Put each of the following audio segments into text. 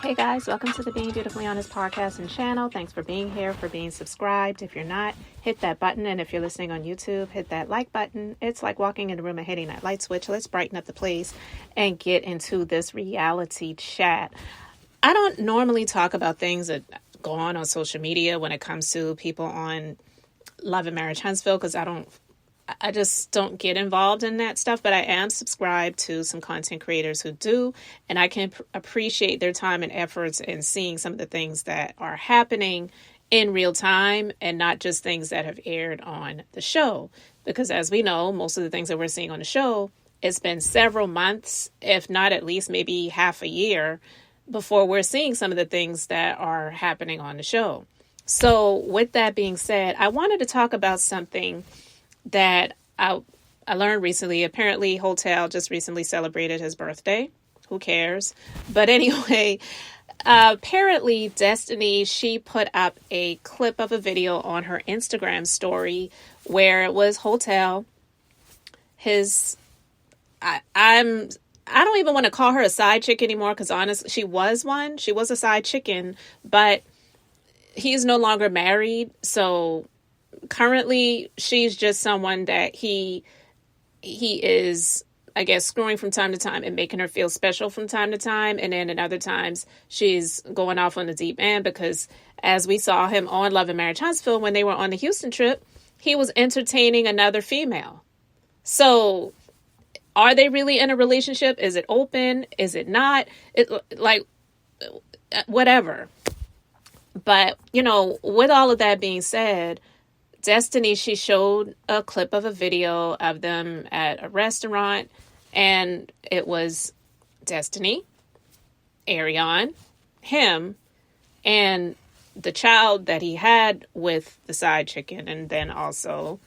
Hey guys, welcome to the Being Beautifully Honest podcast and channel. Thanks for being here, for being subscribed. If you're not, hit that button. And if you're listening on YouTube, hit that like button. It's like walking in the room and hitting that light switch. Let's brighten up the place and get into this reality chat. I don't normally talk about things that go on social media when it comes to people on Love and Marriage Huntsville because I just don't get involved in that stuff, but I am subscribed to some content creators who do, and I can appreciate their time and efforts in seeing some of the things that are happening in real time and not just things that have aired on the show. Because as we know, most of the things that we're seeing on the show, it's been several months, if not at least maybe half a year, before we're seeing some of the things that are happening on the show. So with that being said, I wanted to talk about something that I learned recently. Apparently, Hotel just recently celebrated his birthday. Who cares? But anyway, apparently Destiny, she put up a clip of a video on her Instagram story where it was Hotel. I don't even want to call her a side chick anymore because honestly, she was one. She was a side chicken, but he's no longer married. So currently, she's just someone that he is, I guess, screwing from time to time and making her feel special from time to time. And then at other times, she's going off on the deep end because as we saw him on Love and Marriage Huntsville when they were on the Houston trip, he was entertaining another female. So are they really in a relationship? Is it open? Is it not? Whatever. But, with all of that being said, Destiny, she showed a clip of a video of them at a restaurant, and it was Destiny, Ariane, him, and the child that he had with the side chicken, and then also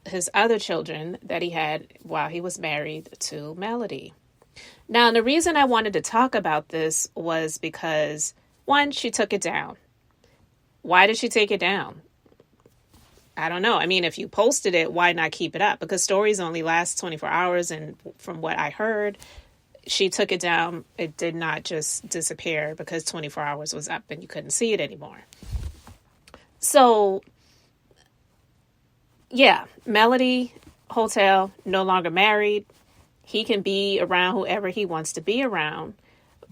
his other children that he had while he was married to Melody. Now, the reason I wanted to talk about this was because, one, she took it down. Why did she take it down? I don't know. I mean, if you posted it, why not keep it up? Because stories only last 24 hours. And from what I heard, she took it down. It did not just disappear because 24 hours was up and you couldn't see it anymore. So, yeah, Melody, Hotel, no longer married. He can be around whoever he wants to be around.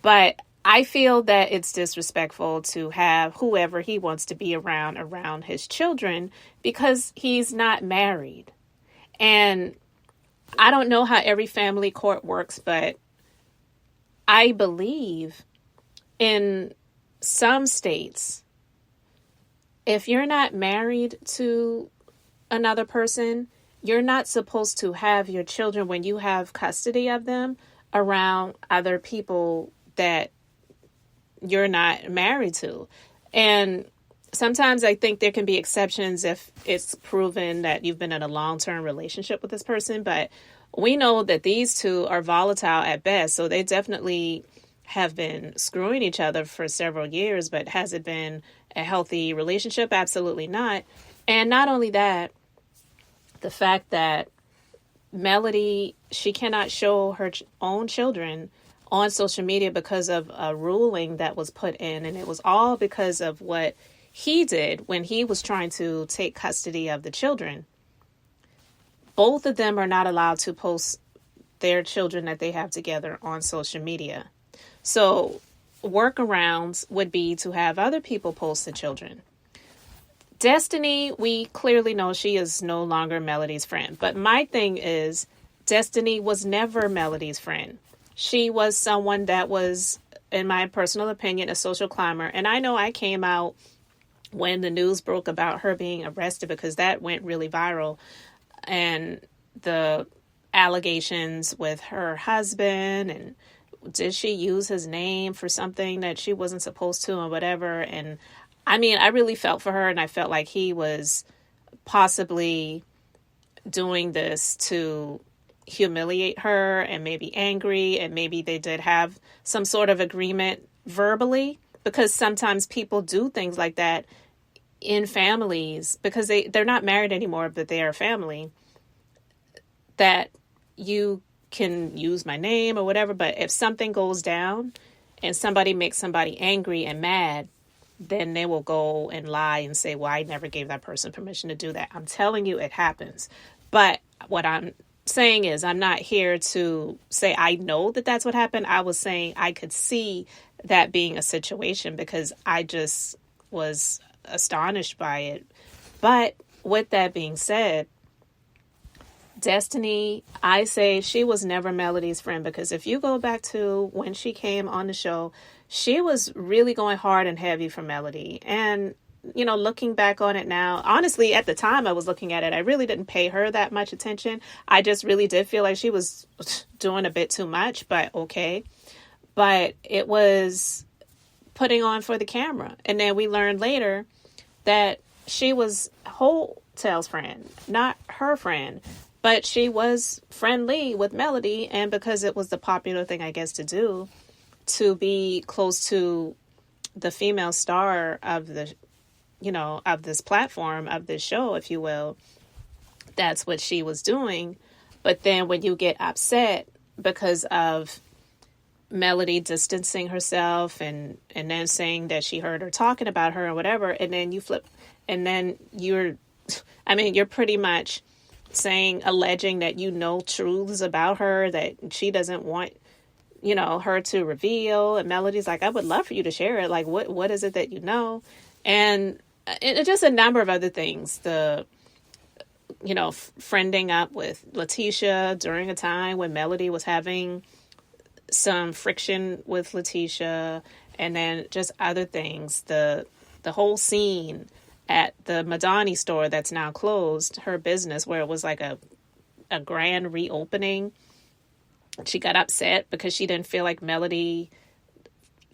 But I feel that it's disrespectful to have whoever he wants to be around his children because he's not married. And I don't know how every family court works, but I believe in some states, if you're not married to another person, you're not supposed to have your children, when you have custody of them, around other people that you're not married to. And sometimes I think there can be exceptions if it's proven that you've been in a long-term relationship with this person. But we know that these two are volatile at best. So they definitely have been screwing each other for several years. But has it been a healthy relationship? Absolutely not. And not only that, the fact that Melody, she cannot show her own children on social media because of a ruling that was put in. And it was all because of what he did when he was trying to take custody of the children. Both of them are not allowed to post their children that they have together on social media. So workarounds would be to have other people post the children. Destiny, we clearly know she is no longer Melody's friend. But my thing is, Destiny was never Melody's friend. She was someone that was, in my personal opinion, a social climber. And I know I came out when the news broke about her being arrested because that went really viral. And the allegations with her husband, and did she use his name for something that she wasn't supposed to and whatever. And I mean, I really felt for her, and I felt like he was possibly doing this to humiliate her and maybe angry, and maybe they did have some sort of agreement verbally, because sometimes people do things like that in families because they're not married anymore, but they are family, that you can use my name or whatever. But if something goes down and somebody makes somebody angry and mad, then they will go and lie and say, well, I never gave that person permission to do that. I'm telling you, it happens. But what I'm saying is, I'm not here to say I know that that's what happened. I was saying I could see that being a situation because I just was astonished by it. But with that being said, Destiny, I say she was never Melody's friend, because if you go back to when she came on the show, she was really going hard and heavy for Melody. And, you know, looking back on it now, honestly, at the time I was looking at it, I really didn't pay her that much attention. I just really did feel like she was doing a bit too much, but okay. But it was putting on for the camera. And then we learned later that she was Hotel's friend, not her friend. But she was friendly with Melody, and because it was the popular thing, I guess, to do, to be close to the female star of the, you know, of this platform, of this show, if you will, that's what she was doing. But then when you get upset because of Melody distancing herself and then saying that she heard her talking about her or whatever, and then you flip, and then you're pretty much alleging that you know truths about her that she doesn't want, you know, her to reveal. And Melody's like, I would love for you to share it. Like, what is it that you know? And just a number of other things. The, you know, friending up with Letitia during a time when Melody was having some friction with Letitia, and then just other things. The whole scene at the Madani store that's now closed, her business, where it was like a grand reopening. She got upset because she didn't feel like Melody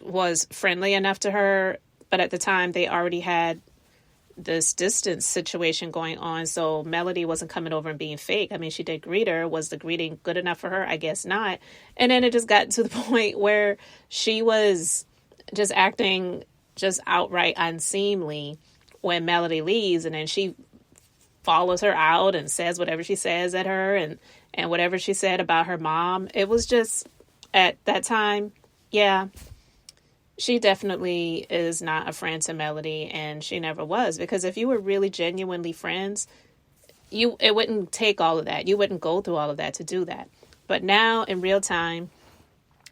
was friendly enough to her. But at the time, they already had this distance situation going on. So Melody wasn't coming over and being fake. I mean, she did greet her. Was the greeting good enough for her? I guess not. And then it just got to the point where she was just acting just outright unseemly when Melody leaves, and then she follows her out and says whatever she says at her, and whatever she said about her mom. It was just, at that time, yeah, she definitely is not a friend to Melody, and she never was, because if you were really genuinely friends, it wouldn't take all of that. You wouldn't go through all of that to do that. But now, in real time,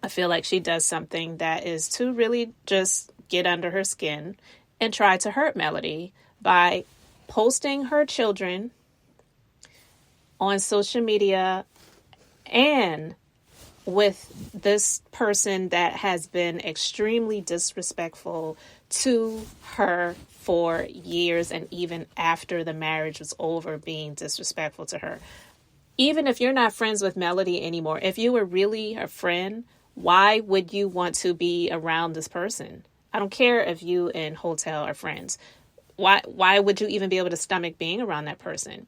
I feel like she does something that is to really just get under her skin and try to hurt Melody by posting her children on social media, and with this person that has been extremely disrespectful to her for years, and even after the marriage was over, being disrespectful to her. Even if you're not friends with Melody anymore, if you were really a friend, why would you want to be around this person? I don't care if you and Hotel are friends. Why would you even be able to stomach being around that person?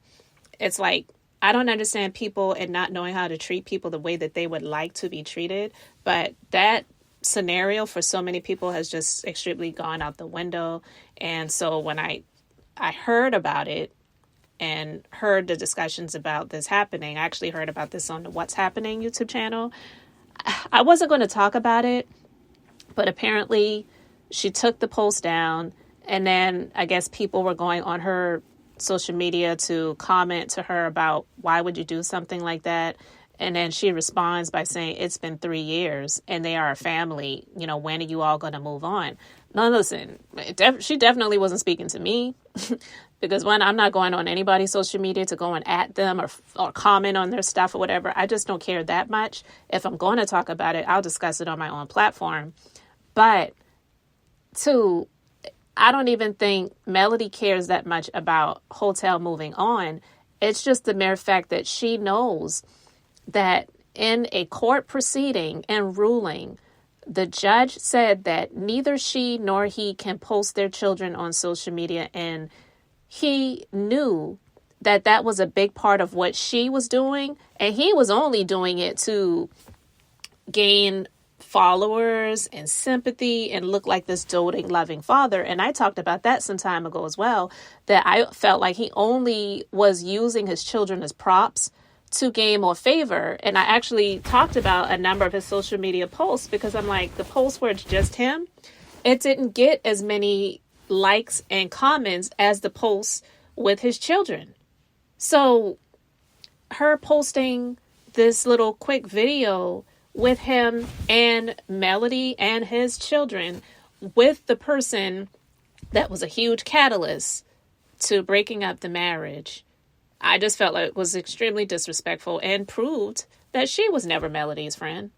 It's like, I don't understand people and not knowing how to treat people the way that they would like to be treated. But that scenario for so many people has just extremely gone out the window. And so when I heard about it and heard the discussions about this happening, I actually heard about this on the What's Happening YouTube channel. I wasn't going to talk about it, but apparently she took the post down, and then I guess people were going on her social media to comment to her about, why would you do something like that? And then she responds by saying, it's been 3 years and they are a family. You know, when are you all going to move on? Now, listen, she definitely wasn't speaking to me because, one, I'm not going on anybody's social media to go and at them or comment on their stuff or whatever. I just don't care that much. If I'm going to talk about it, I'll discuss it on my own platform. But two, I don't even think Melody cares that much about Hotel moving on. It's just the mere fact that she knows that in a court proceeding and ruling, the judge said that neither she nor he can post their children on social media. And he knew that that was a big part of what she was doing. And he was only doing it to gain followers and sympathy and look like this doting, loving father. And I talked about that some time ago as well, that I felt like he only was using his children as props to gain more favor. And I actually talked about a number of his social media posts because I'm like, the posts where it's just him, it didn't get as many likes and comments as the posts with his children. So her posting this little quick video with him and Melody and his children with the person that was a huge catalyst to breaking up the marriage, I just felt like it was extremely disrespectful and proved that she was never Melody's friend.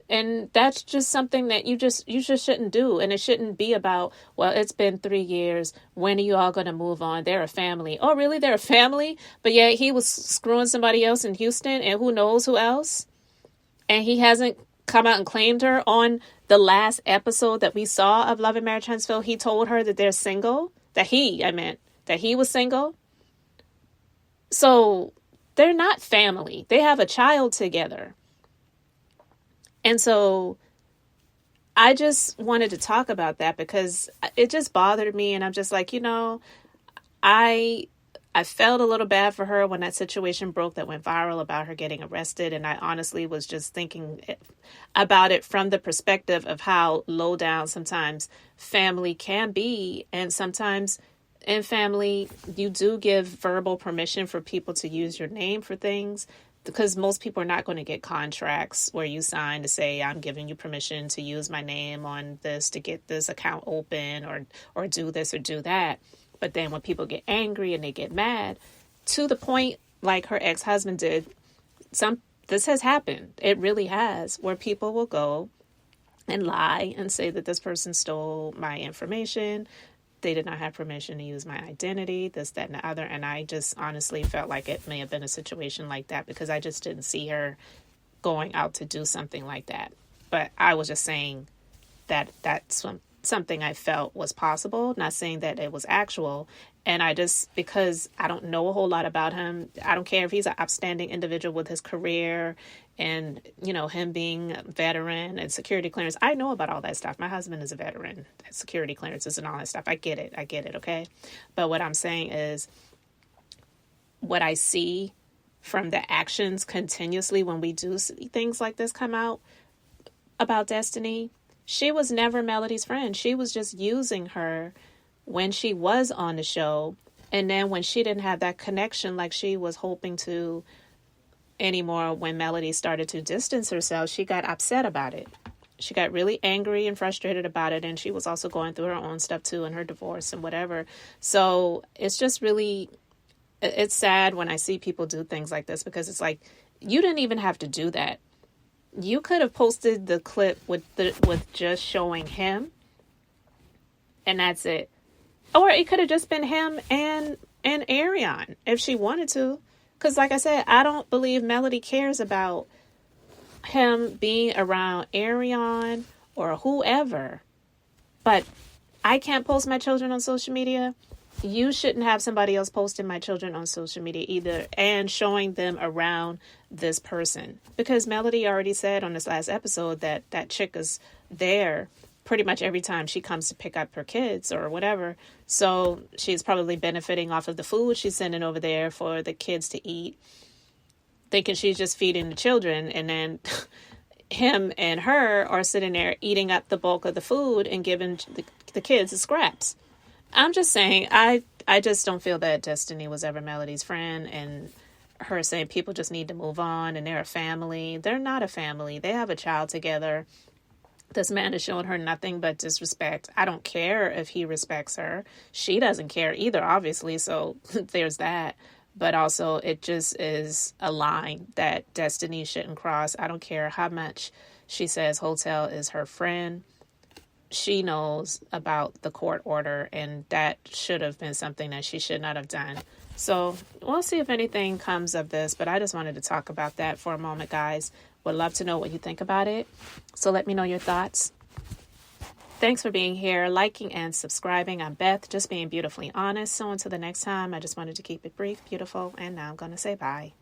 And that's just something that you just shouldn't do. And it shouldn't be about, well, it's been 3 years. When are you all going to move on? They're a family. Oh, really? They're a family? But yeah, he was screwing somebody else in Houston and who knows who else. And he hasn't come out and claimed her. On the last episode that we saw of Love and Marriage Huntsville, he told her that they're single. That he was single. So they're not family. They have a child together. And so I just wanted to talk about that because it just bothered me. And I'm just like, I felt a little bad for her when that situation broke that went viral about her getting arrested. And I honestly was just thinking about it from the perspective of how low down sometimes family can be. And sometimes in family, you do give verbal permission for people to use your name for things. Because most people are not going to get contracts where you sign to say, I'm giving you permission to use my name on this to get this account open or do this or do that. But then when people get angry and they get mad, to the point like her ex-husband did, this has happened. It really has, where people will go and lie and say that this person stole my information. They did not have permission to use my identity, this, that, and the other. And I just honestly felt like it may have been a situation like that because I just didn't see her going out to do something like that. But I was just saying that that's something I felt was possible, not saying that it was actual. And because I don't know a whole lot about him, I don't care if he's an upstanding individual with his career and, him being a veteran and security clearance. I know about all that stuff. My husband is a veteran, security clearances and all that stuff. I get it. Okay? But what I'm saying is what I see from the actions continuously when we do see things like this come out about Destiny, she was never Melody's friend. She was just using her when she was on the show. And then when she didn't have that connection like she was hoping to anymore, when Melody started to distance herself, she got upset about it. She got really angry and frustrated about it. And she was also going through her own stuff too, and her divorce and whatever. So it's just really, it's sad when I see people do things like this because it's like, you didn't even have to do that. You could have posted the clip with just showing him and that's it. Or it could have just been him and Ariane if she wanted to. Because like I said, I don't believe Melody cares about him being around Ariane or whoever. But I can't post my children on social media. You shouldn't have somebody else posting my children on social media either and showing them around this person. Because Melody already said on this last episode that chick is there pretty much every time she comes to pick up her kids or whatever. So she's probably benefiting off of the food she's sending over there for the kids to eat, thinking she's just feeding the children. And then him and her are sitting there eating up the bulk of the food and giving the kids the scraps. I'm just saying, I just don't feel that Destiny was ever Melody's friend, and her saying people just need to move on and they're a family. They're not a family. They have a child together. This man is showing her nothing but disrespect. I don't care if he respects her. She doesn't care either, obviously. So there's that. But also, it just is a line that Destiny shouldn't cross. I don't care how much she says Hotel is her friend. She knows about the court order, and that should have been something that she should not have done. So we'll see if anything comes of this, but I just wanted to talk about that for a moment, guys. Would love to know what you think about it. So let me know your thoughts. Thanks for being here, liking and subscribing. I'm Beth, just being beautifully honest. So until the next time, I just wanted to keep it brief, beautiful, and now I'm going to say bye.